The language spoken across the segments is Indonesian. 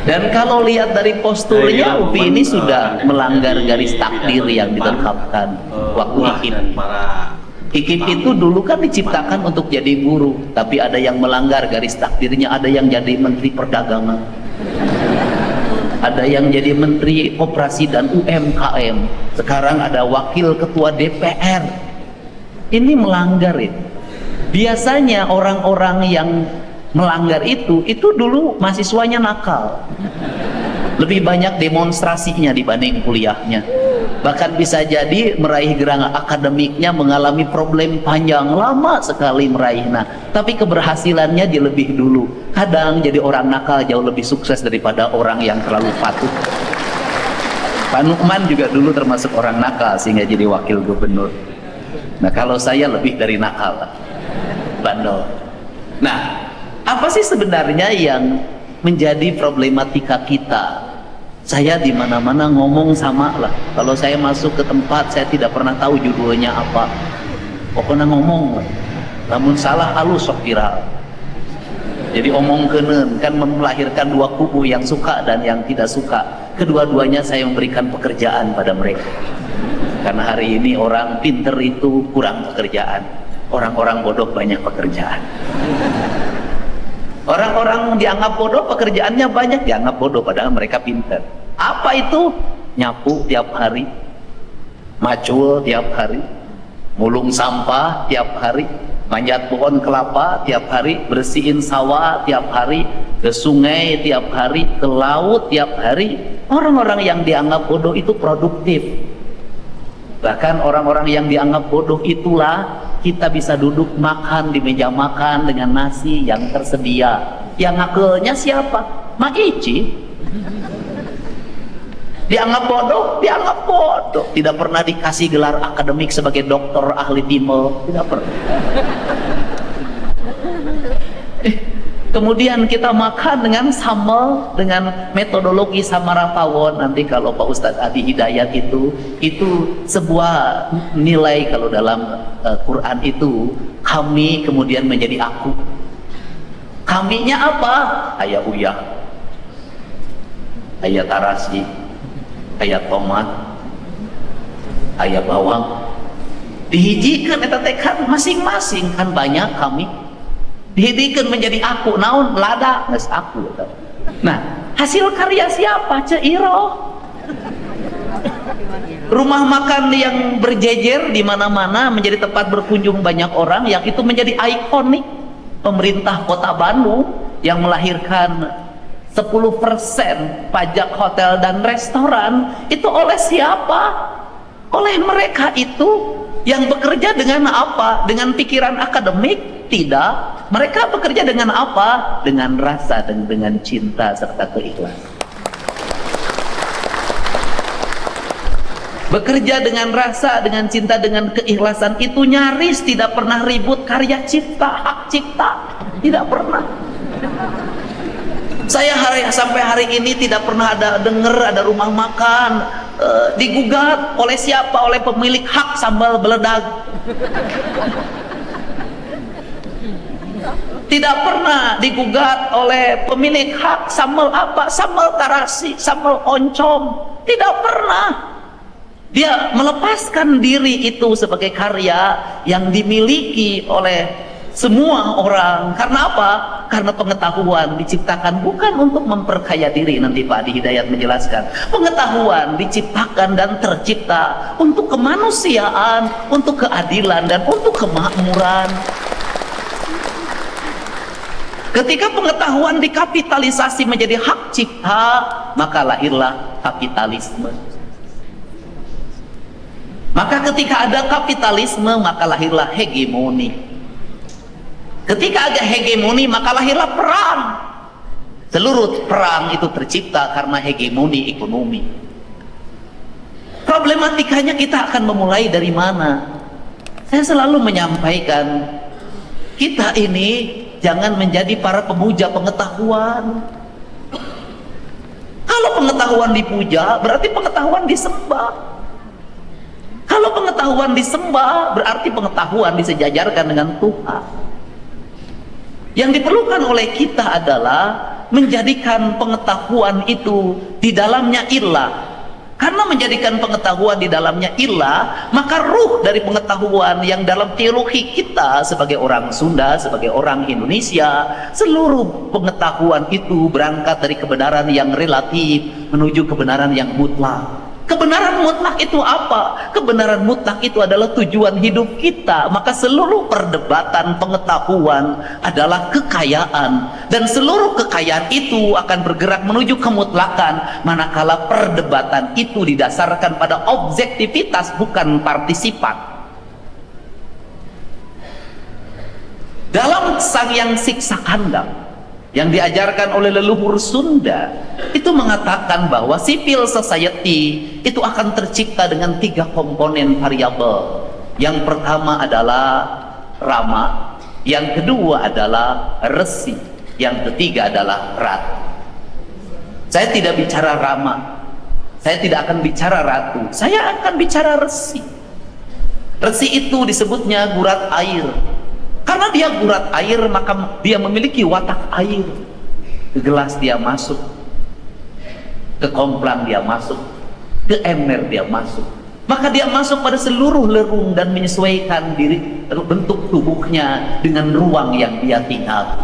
Dan kalau lihat dari posturnya, Upi ini sudah melanggar garis takdir yang ditetapkan waktu Ikip. Ikip itu dulu kan diciptakan untuk jadi guru, tapi ada yang melanggar garis takdirnya, ada yang jadi menteri perdagangan, ada yang jadi menteri koperasi dan UMKM, sekarang ada wakil ketua DPR. Ini melanggar itu. Biasanya orang-orang yang melanggar itu dulu mahasiswanya nakal, lebih banyak demonstrasinya dibanding kuliahnya, bahkan bisa jadi meraih gerangan akademiknya mengalami problem panjang lama sekali meraih. Nah, tapi keberhasilannya dia lebih dulu. Kadang jadi orang nakal jauh lebih sukses daripada orang yang terlalu patuh. Pak Nukman juga dulu termasuk orang nakal sehingga jadi wakil gubernur. Nah, kalau saya lebih dari nakal, bandel. Nah, apa sih sebenarnya yang menjadi problematika kita? Saya di mana-mana ngomong sama lah. Kalau saya masuk ke tempat, saya tidak pernah tahu judulnya apa. Pokoknya ngomong, namun salah halus sok viral. Jadi omong kenen kan melahirkan dua kubu, yang suka dan yang tidak suka. Kedua-duanya saya memberikan pekerjaan pada mereka. Karena hari ini orang pinter itu kurang pekerjaan, orang-orang bodoh banyak pekerjaan. Orang-orang dianggap bodoh, pekerjaannya banyak, dianggap bodoh padahal mereka pintar. Apa itu? Nyapu tiap hari, macul tiap hari, mulung sampah tiap hari, manjat pohon kelapa tiap hari, bersihin sawah tiap hari, ke sungai tiap hari, ke laut tiap hari. Orang-orang yang dianggap bodoh itu produktif. Bahkan orang-orang yang dianggap bodoh itulah kita bisa duduk makan di meja makan dengan nasi yang tersedia. Yang ngakelnya siapa? Mak Ici. Dianggap bodoh, dianggap bodoh. Tidak pernah dikasih gelar akademik sebagai doktor ahli timel, tidak pernah. Kemudian kita makan dengan sambal, dengan metodologi samara pawon. Nanti kalau Pak Ustadz Adi Hidayat itu sebuah nilai kalau dalam Quran itu, kami kemudian menjadi aku. Kaminya apa? Ayah uyah, ayah tarasi, ayah tomat, ayah bawang. Dihijikan eta teh kan masing-masing kan banyak kami. Dihidikan menjadi aku, naon lada nges aku. Nah, hasil karya siapa? Ceiro. Rumah makan yang berjejer di mana-mana menjadi tempat berkunjung banyak orang, yang itu menjadi ikonik. Pemerintah Kota Bandung yang melahirkan 10% pajak hotel dan restoran itu oleh siapa? Oleh mereka itu yang bekerja dengan apa? Dengan pikiran akademik? Tidak. Mereka bekerja dengan apa? Dengan rasa dan dengan cinta serta keikhlasan. Bekerja dengan rasa, dengan cinta, dengan keikhlasan itu nyaris tidak pernah ribut karya cipta, hak cipta. Tidak pernah. Saya sampai hari ini tidak pernah dengar ada rumah makan digugat oleh siapa? Oleh pemilik hak sambal beledag. Tidak pernah digugat oleh pemilik hak sambal apa? Sambal tarasi, sambal oncom. Tidak pernah. Dia melepaskan diri itu sebagai karya yang dimiliki oleh semua orang. Karena apa? Karena pengetahuan diciptakan bukan untuk memperkaya diri. Nanti Pak Adi Hidayat menjelaskan. Pengetahuan diciptakan dan tercipta untuk kemanusiaan, untuk keadilan, dan untuk kemakmuran. Ketika pengetahuan dikapitalisasi menjadi hak cipta, maka lahirlah kapitalisme. Maka ketika ada kapitalisme, maka lahirlah hegemoni. Ketika ada hegemoni, maka lahirlah perang. Seluruh perang itu tercipta karena hegemoni ekonomi. Problematikanya kita akan memulai dari mana? Saya selalu menyampaikan, kita ini jangan menjadi para pemuja pengetahuan. Kalau pengetahuan dipuja, berarti pengetahuan disembah. Kalau pengetahuan disembah, berarti pengetahuan disejajarkan dengan Tuhan. Yang diperlukan oleh kita adalah menjadikan pengetahuan itu di dalamnya ilah. Karena menjadikan pengetahuan di dalamnya ilah, maka ruh dari pengetahuan yang dalam teologi kita sebagai orang Sunda, sebagai orang Indonesia, seluruh pengetahuan itu berangkat dari kebenaran yang relatif menuju kebenaran yang mutlak. Kebenaran mutlak itu apa? Kebenaran mutlak itu adalah tujuan hidup kita. Maka seluruh perdebatan pengetahuan adalah kekayaan, dan seluruh kekayaan itu akan bergerak menuju kemutlakan manakala perdebatan itu didasarkan pada objektivitas, bukan partisipan. Dalam Sang Hyang Siksa Kandang yang diajarkan oleh leluhur Sunda itu mengatakan bahwa civil society itu akan tercipta dengan 3 komponen variabel. Yang pertama adalah rama, yang kedua adalah resi, yang ketiga adalah ratu. Saya tidak bicara rama, saya tidak akan bicara ratu, saya akan bicara resi. Resi itu disebutnya gurat air. Karena dia gurat air, maka dia memiliki watak air. Ke gelas dia masuk, ke komplang dia masuk, ke ember dia masuk. Maka dia masuk pada seluruh lerung dan menyesuaikan diri, bentuk tubuhnya dengan ruang yang dia tinggal.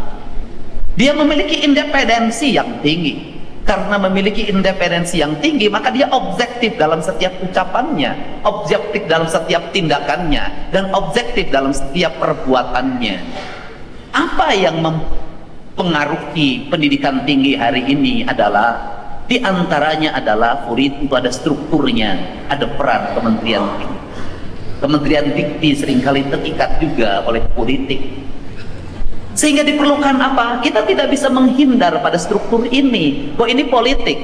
Dia memiliki independensi yang tinggi. Karena memiliki independensi yang tinggi, maka dia objektif dalam setiap ucapannya, objektif dalam setiap tindakannya, dan objektif dalam setiap perbuatannya. Apa yang mempengaruhi pendidikan tinggi hari ini adalah, di antaranya adalah itu ada strukturnya, ada peran Kementerian Dikti. Kementerian Dikti seringkali terikat juga oleh politik. Sehingga diperlukan apa? Kita tidak bisa menghindar pada struktur ini, bahwa ini politik.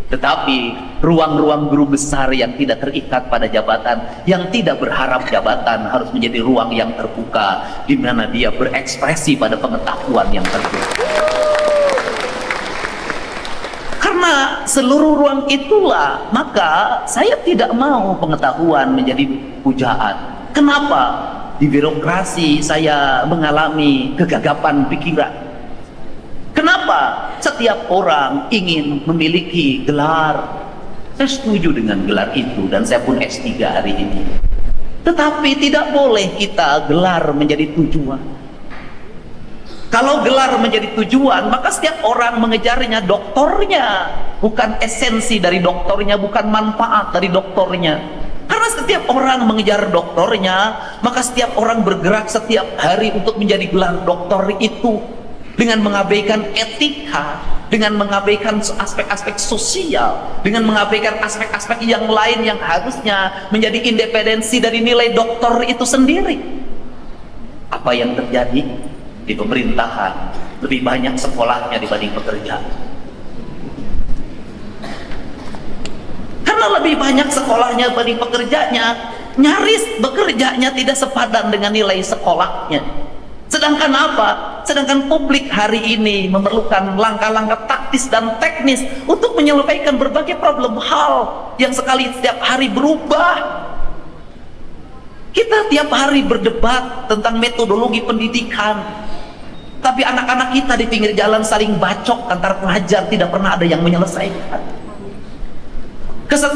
Tetapi ruang-ruang guru besar yang tidak terikat pada jabatan, yang tidak berharap jabatan, harus menjadi ruang yang terbuka, di mana dia berekspresi pada pengetahuan yang terbuka. Karena seluruh ruang itulah, maka saya tidak mau pengetahuan menjadi pujaan. Kenapa? Di birokrasi saya mengalami kegagapan pikiran. Kenapa? Setiap orang ingin memiliki gelar. Saya setuju dengan gelar itu, dan saya pun S3 hari ini. Tetapi tidak boleh kita gelar menjadi tujuan. Kalau gelar menjadi tujuan, maka setiap orang mengejarnya doktornya, bukan esensi dari doktornya, bukan manfaat dari doktornya. Karena setiap orang mengejar doktornya, maka setiap orang bergerak setiap hari untuk menjadi gelar doktor itu, dengan mengabaikan etika, dengan mengabaikan aspek-aspek sosial, dengan mengabaikan aspek-aspek yang lain yang harusnya menjadi independensi dari nilai doktor itu sendiri. Apa yang terjadi di pemerintahan? Lebih banyak sekolahnya dibanding pekerja. Karena lebih banyak sekolahnya dibanding pekerjanya, nyaris bekerjanya tidak sepadan dengan nilai sekolahnya. Sedangkan apa? Sedangkan publik hari ini memerlukan langkah-langkah taktis dan teknis untuk menyelesaikan berbagai problem hal yang sekali setiap hari berubah. Kita tiap hari berdebat tentang metodologi pendidikan, tapi anak-anak kita di pinggir jalan saling bacok antar pelajar, tidak pernah ada yang menyelesaikan.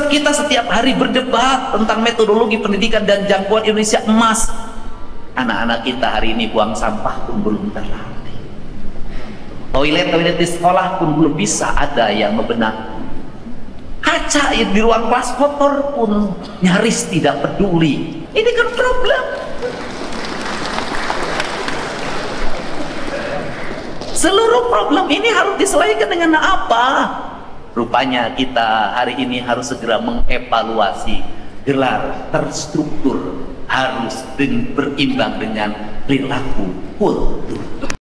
Kita setiap hari berdebat tentang metodologi pendidikan dan jangkauan Indonesia emas. Anak-anak kita hari ini buang sampah pun belum terlatih. Toilet di sekolah pun belum bisa ada yang membenahi. Kaca di ruang kelas kotor pun nyaris tidak peduli. Ini kan problem. Seluruh problem ini harus diselesaikan dengan apa? Rupanya kita hari ini harus segera mengevaluasi gelar terstruktur, harus berimbang dengan perilaku kultur.